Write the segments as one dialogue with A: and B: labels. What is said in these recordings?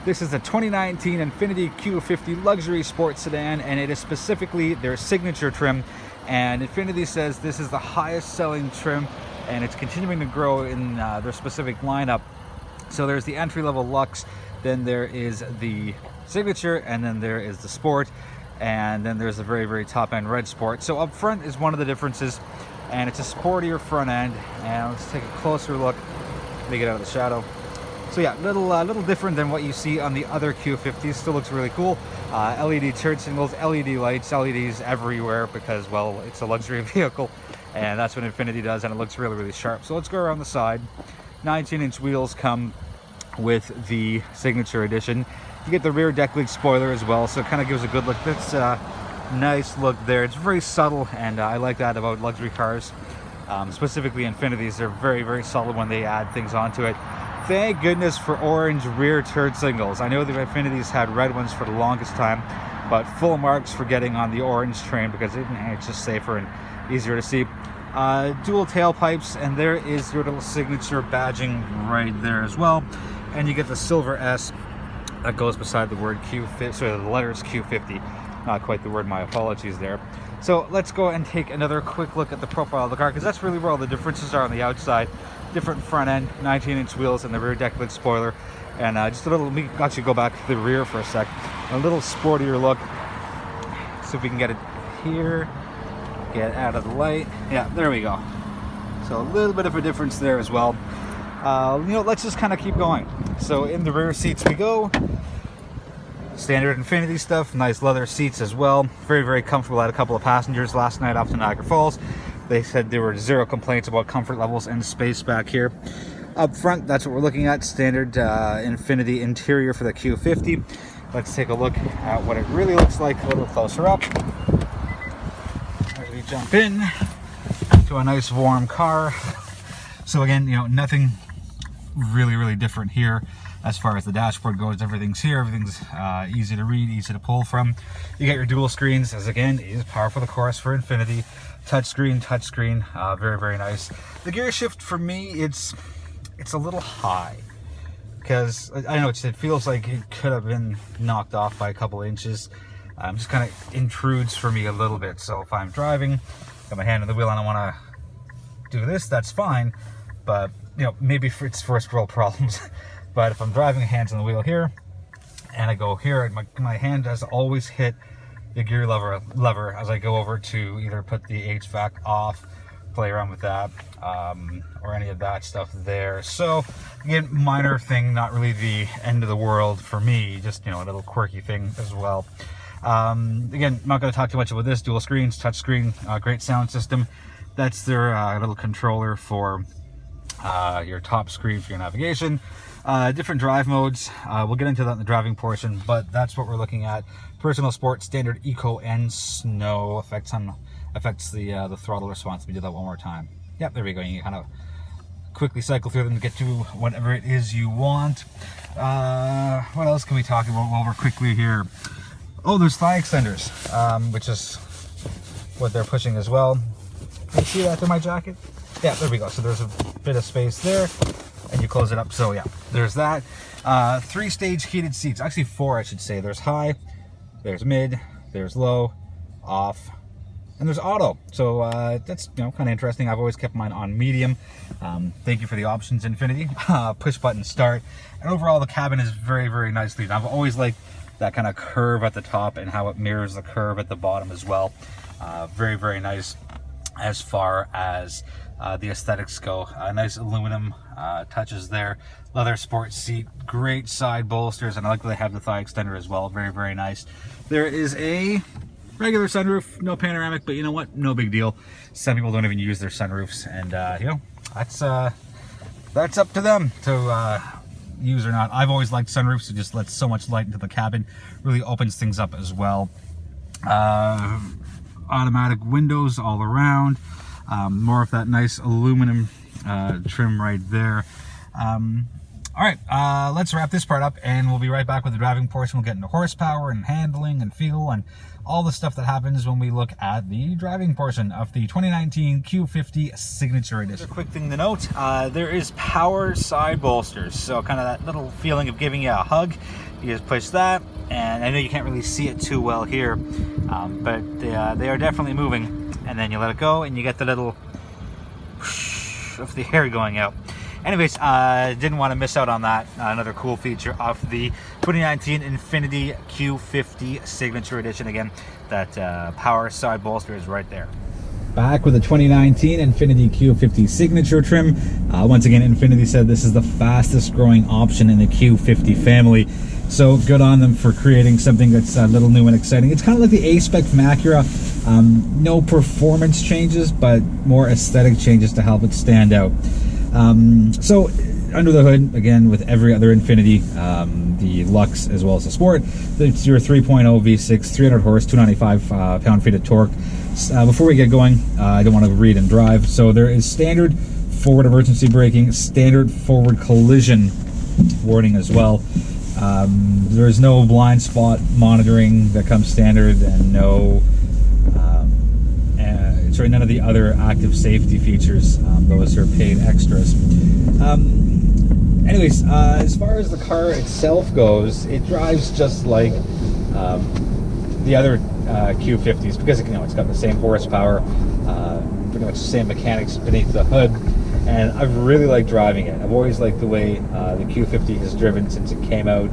A: This is a 2019 Infiniti Q50 luxury sports sedan, and it is specifically their signature trim. And Infiniti says this is the highest selling trim, and it's continuing to grow in their specific lineup. So there's the entry-level Luxe, then there is the Signature, and then there is the Sport, and then there's the very, very top-end Red Sport. So up front is one of the differences, and it's a sportier front end. And let's take a closer look. Let me get out of the shadow. So yeah, little different than what you see on the other Q50s. Still looks really cool. LED turn signals, LED lights, LEDs everywhere because, well, it's a luxury vehicle, and that's what Infiniti does, and it looks really, really sharp. So let's go around the side. 19-inch wheels come with the Signature Edition. You get the rear deck lid spoiler as well, so it kind of gives a good look. That's a nice look there. It's very subtle, and I like that about luxury cars. Specifically Infinitis, they're very, very solid when they add things onto it. Thank goodness for orange rear turn signals. I know the Infinitis had red ones for the longest time, but full marks for getting on the orange train because it's just safer and easier to see. Dual tailpipes, and there is your little Signature badging right there as well. And you get the silver S that goes beside the word Q50, sorry, the letters Q50. Not quite the word, my apologies there. So let's go and take another quick look at the profile of the car, because that's really where all the differences are on the outside. Different front end, 19-inch wheels, and the rear deck lid spoiler. And just a little, let me actually go back to the rear for a sec. A little sportier look. See if we can get it here. Get out of the light. Yeah, there we go. So a little bit of a difference there as well. Let's just kind of keep going. So in the rear seats we go. Standard Infiniti stuff, nice leather seats as well. Very, very comfortable. I had a couple of passengers last night off to Niagara Falls. They said there were zero complaints about comfort levels and space back here. Up front, that's what we're looking at. Standard Infiniti interior for the Q50. Let's take a look at what it really looks like a little closer up. As we jump in to a nice warm car. So again, nothing really, really different here. As far as the dashboard goes, everything's here. Everything's easy to read, easy to pull from. You get your dual screens, as again is par for the course for Infiniti. Touchscreen, very, very nice. The gear shift for me, it's a little high because I know it feels like it could have been knocked off by a couple inches. Just kind of intrudes for me a little bit. So if I'm driving, got my hand on the wheel and I want to do this, that's fine. But maybe for its first world problems. But if I'm driving, hands on the wheel here, and I go here, my hand has always hit the gear lever as I go over to either put the HVAC off, play around with that, or any of that stuff there. So again, minor thing, not really the end of the world for me, just a little quirky thing as well. Again, I'm not going to talk too much about this. Dual screens, touch screen, great sound system. That's their little controller for your top screen for your navigation. Different drive modes. We'll get into that in the driving portion, but that's what we're looking at. Personal, sport, standard, eco, and snow affects the throttle response. Let me do that one more time. Yep, there we go. You can kind of quickly cycle through them to get to whatever it is you want. What else can we talk about while we're quickly here? Oh, there's thigh extenders, which is what they're pushing as well. Can you see that through my jacket? Yeah, there we go. So there's a bit of space there, and you close it up. So yeah, there's that. 3-stage heated seats. Actually 4, I should say. There's high, there's mid, there's low, off, and there's auto. So that's kind of interesting. I've always kept mine on medium. Thank you for the options, Infiniti. Push button start. And overall, the cabin is very, very nicely done. I've always liked that kind of curve at the top and how it mirrors the curve at the bottom as well. Very, very nice as far as the aesthetics go. Nice aluminum touches there. Leather sports seat, great side bolsters, and I like that they have the thigh extender as well. Very, very nice. There is a regular sunroof, no panoramic, but you know what? No big deal. Some people don't even use their sunroofs, and that's up to them to use or not. I've always liked sunroofs. It just lets so much light into the cabin, really opens things up as well. Automatic windows all around. More of that nice aluminum trim right there. All right, let's wrap this part up, and we'll be right back with the driving portion. We'll get into horsepower and handling and feel and all the stuff that happens when we look at the driving portion of the 2019 Q50 Signature Edition. A quick thing to note, there is power side bolsters, so kind of that little feeling of giving you a hug. You just push that, and I know you can't really see it too well here, but they are definitely moving, and then you let it go, and you get the little whoosh of the air going out. Anyways, didn't want to miss out on that. Another cool feature of the 2019 Infiniti Q50 Signature Edition. Again, that power side bolster is right there. Back with the 2019 Infiniti Q50 Signature trim. Once again, Infiniti said this is the fastest growing option in the Q50 family. So good on them for creating something that's a little new and exciting. It's kind of like the A-Spec from Acura. No performance changes, but more aesthetic changes to help it stand out. So under the hood, again, with every other Infiniti, the Lux as well as the Sport, it's your 3.0 V6, 300 horse, 295 pound-feet of torque. Before we get going, I don't want to read and drive. So there is standard forward emergency braking, standard forward collision warning as well. There is no blind spot monitoring that comes standard, and none of the other active safety features. Those are paid extras. Anyways, as far as the car itself goes, it drives just like the other Q50s, because it's got the same horsepower, pretty much the same mechanics beneath the hood, and I've really liked driving it. I've always liked the way the Q50 has driven since it came out.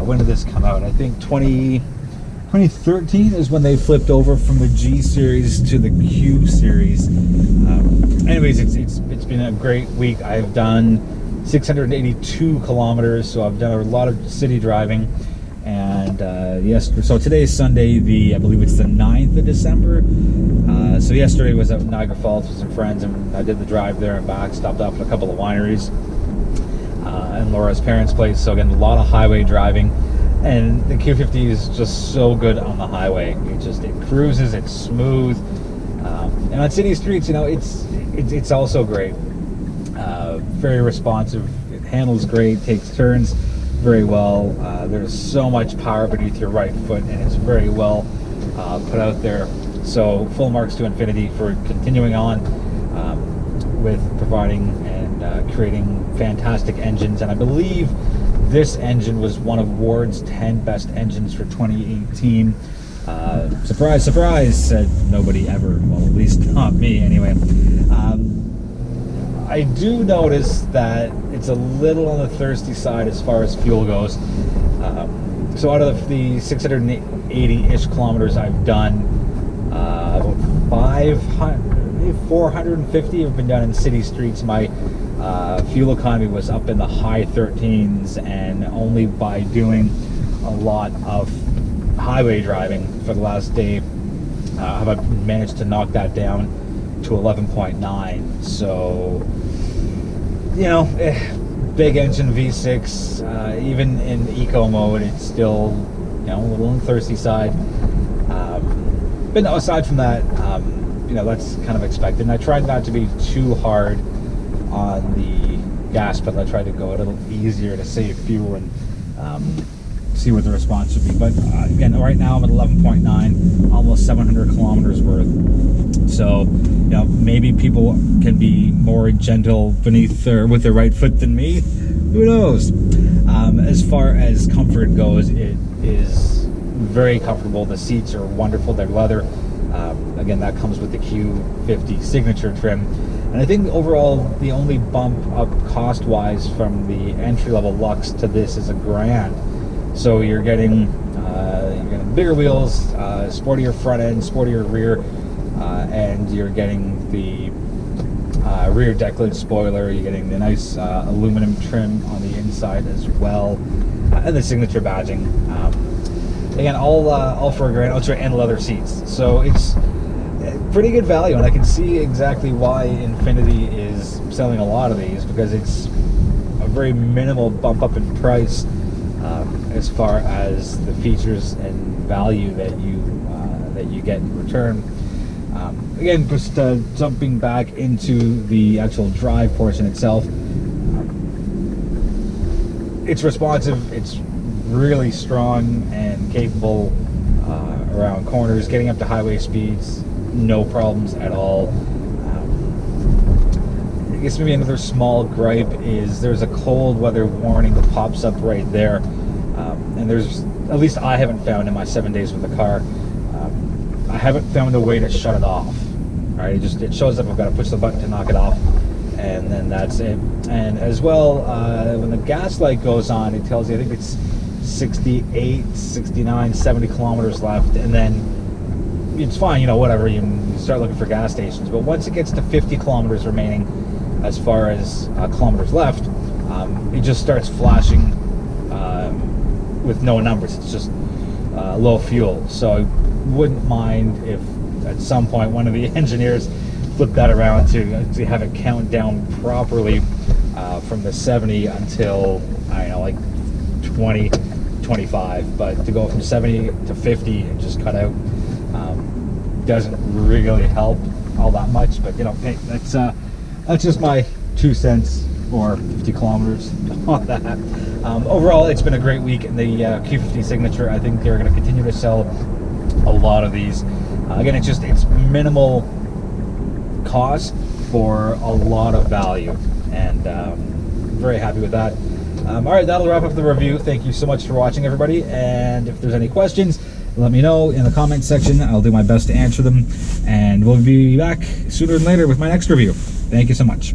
A: When did this come out? I think 2013 is when they flipped over from the G series to the Q series. Anyways, it's been a great week. I've done 682 kilometers, so I've done a lot of city driving. And so today is Sunday, I believe it's the 9th of December. So yesterday was at Niagara Falls with some friends, and I did the drive there and back, stopped off at a couple of wineries and Laura's parents' place. So again, a lot of highway driving. And the Q50 is just so good on the highway. It cruises, it's smooth, and on city streets, it's also great. Very responsive. It handles great, takes turns very well. There's so much power beneath your right foot, and it's very well put out there. So full marks to Infiniti for continuing on with providing and creating fantastic engines. And I believe this engine was one of Ward's 10 best engines for 2018. Surprise, surprise, said nobody ever. Well, at least not me, anyway. I do notice that it's a little on the thirsty side as far as fuel goes. So out of the 680-ish kilometers I've done, about 450 have been done in city streets. My fuel economy was up in the high 13s, and only by doing a lot of highway driving for the last day have I managed to knock that down to 11.9. So, big engine V6, even in eco mode, it's still, a little on the thirsty side. But no, aside from that, that's kind of expected. And I tried not to be too hard on the gas pedal. I tried to go a little easier to save fuel and see what the response would be. But again, right now I'm at 11.9, almost 700 kilometers worth. So, maybe people can be more gentle with their right foot than me. Who knows? As far as comfort goes, it is very comfortable. The seats are wonderful. They're leather. Again, that comes with the Q50 Signature trim. And I think overall, the only bump up cost-wise from the entry-level Lux to this is $1,000. So you're getting bigger wheels, sportier front end, sportier rear, and you're getting the rear deck lid spoiler. You're getting the nice aluminum trim on the inside as well, and the signature badging. Again, all for $1,000, and leather seats. So it's pretty good value, and I can see exactly why Infiniti is selling a lot of these, because it's a very minimal bump up in price as far as the features and value that you get in return. Again, just jumping back into the actual drive portion itself. it's responsive, it's really strong and capable around corners, getting up to highway speeds, no problems at all. I guess maybe another small gripe is there's a cold weather warning that pops up right there, and there's, at least I haven't found in my 7 days with the car, I haven't found a way to shut it off. Right, it shows up, I've got to push the button to knock it off, and then that's it. And as well, when the gas light goes on, it tells you, I think it's 68, 69, 70 kilometers left, and then it's fine, you know, whatever, you start looking for gas stations. But once it gets to 50 kilometers remaining as far as kilometers left, it just starts flashing with no numbers. It's just low fuel. So I wouldn't mind if at some point one of the engineers flip that around to have it count down properly from the 70 until, I don't know, like 20, 25. But to go from 70 to 50 and just cut out doesn't really help all that much. But you know, hey, that's just my 2 cents or 50 kilometers on that. Overall, it's been a great week in the Q50 Signature. I think they're going to continue to sell a lot of these. Again, it's minimal cost for a lot of value, and very happy with that. All right, that'll wrap up the review. Thank you so much for watching, everybody, and if there's any questions, let me know in the comment section. I'll do my best to answer them, and we'll be back sooner than later with my next review. Thank you so much.